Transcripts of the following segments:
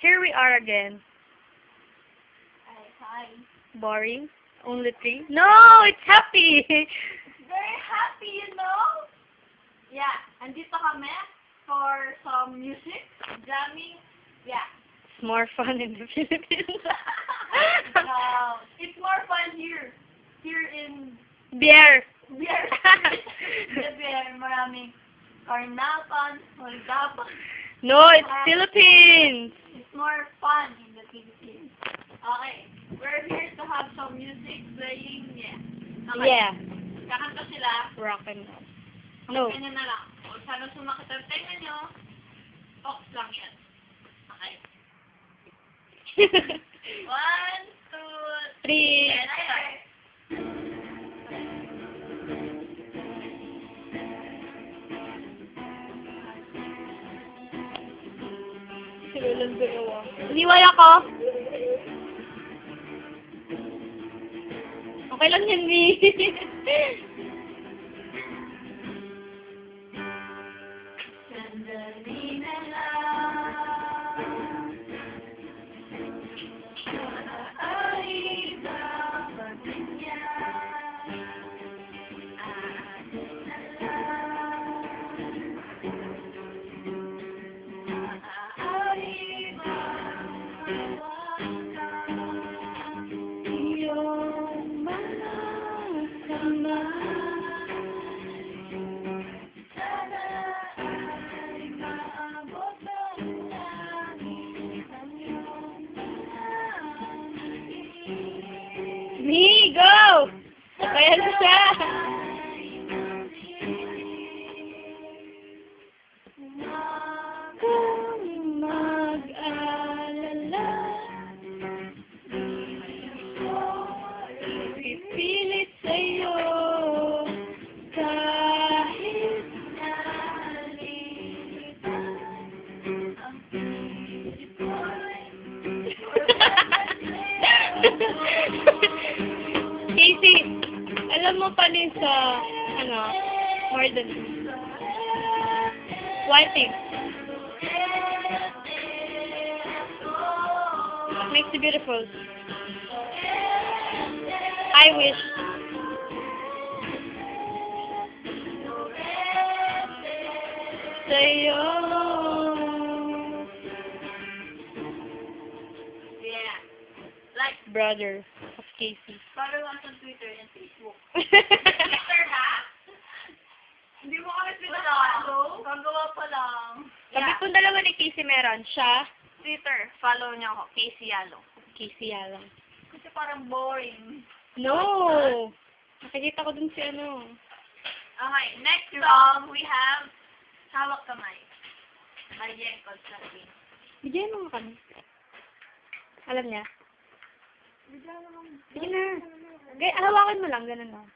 Here we are again. Hi. Boring. Only 3. No, it's happy. Very happy, you know? Yeah, andito kami for some music, jamming. Yeah. It's more fun in the Philippines. It's more fun here. Here in Beer. Beer. The Beer, maraming karnapan, holdapan. No, it's Philippines. It's more fun in the Philippines. Okay, we're here to have some music playing. Yeah. Okay. Yeah. Kakanta sila. Rock and roll. No. Ganyan na lang. Kung sana sumakit ang tenga nyo, box lang yan. Okay. 1, 2, 3. and ay. Sinulang dalawa. Iniway ako. Okay lang yan, Mi. Sandali na lang. Ay, dapat niya. Atin na lang. Ay, iyong mga sana ay maabot ng langit ang iyong Mi, go! Sabayan mo siya. Huwag kang mag-alala. Pipilit sa'yo. Kahit nalilitan ang isip ko'y Casey, alam mo pa din sa, more than wiping. What makes you beautiful? I wish. Sa'yo. Yeah. Like, Brother of Casey. follow us on Twitter and Facebook. Twitter, ha? Hindi mo kami pinapalo? Gagawa pa lang. Sabi kong dalawa ni Casey meron. Siya, Twitter, follow niyo ako, Casey Yalo. Casey Yalang. Kasi parang boring. No! Nakikita ko dun si Okay, next song we have Hawak Kamay by Jen Constantine. Bigyan mo kami. Alam niya? Sige na. Hawakan mo lang, ganun lang.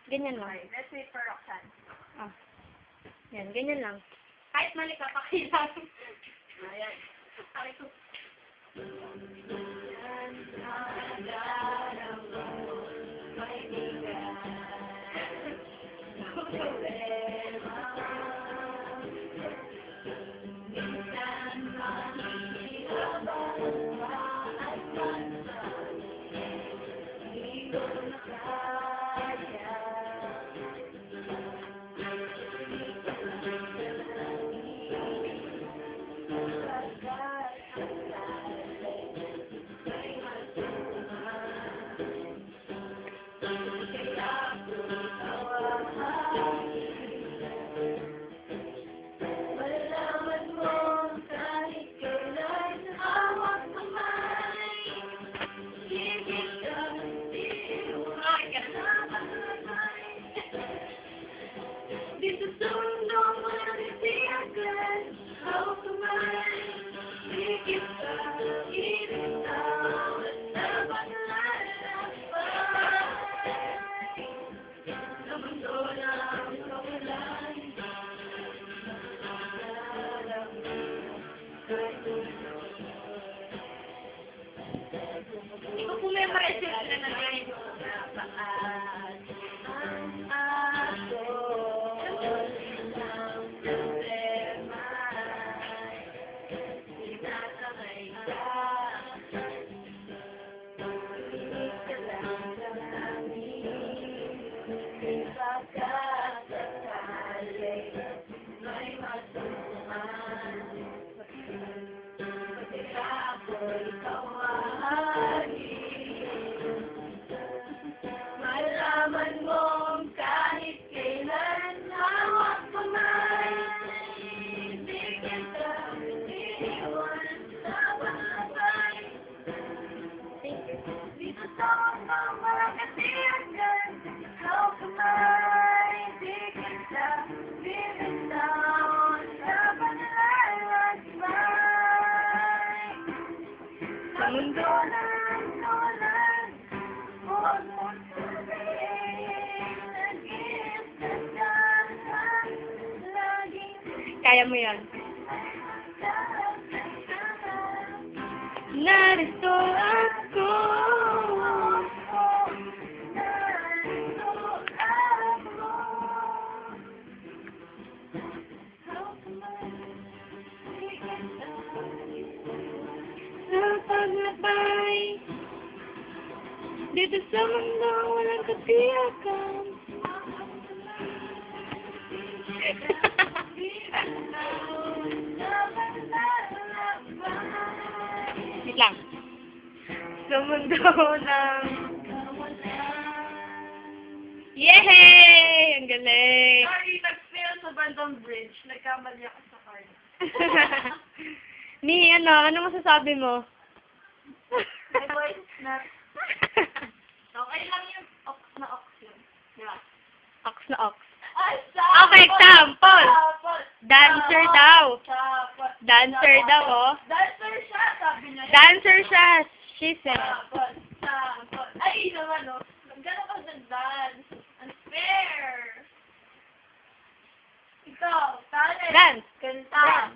Ganyan lang. Okay, let's wait for Roxanne. Ah. Yan, ganyan lang. Kahit mali ka, pakilang. Ayan. Okay, so. Iko-memorize yun sila na ngayon. Dito sa mga katiyagan, how come I di kita binitawan sa paglalakbay? Sa mundo. Nalan, huwag mo sabihin, nag-iisasan, laging Kaya mo yan. Narito ako. Sa paglabay, dito sa mundo walang katiyakan. Wait lang. Sa mundo ng... Yehey! Ang galing! Sorry, nag-fail sa bandang bridge. Nagkamali ako sa card. Ni, ano masasabi mo? My voice is not... Okay lang yung ox na ox yun. Diba? Ox na ox. Ay, Okay, example. Sapot. Dancer daw. Sapot. Dancer daw, oh. Dancer siya, sabi niya. Dancer siya, she said. Sapot. Sapot. Ay, naman, no. Gano'n ka dance. Unfair. Ikaw, talent. Dance. Kanta.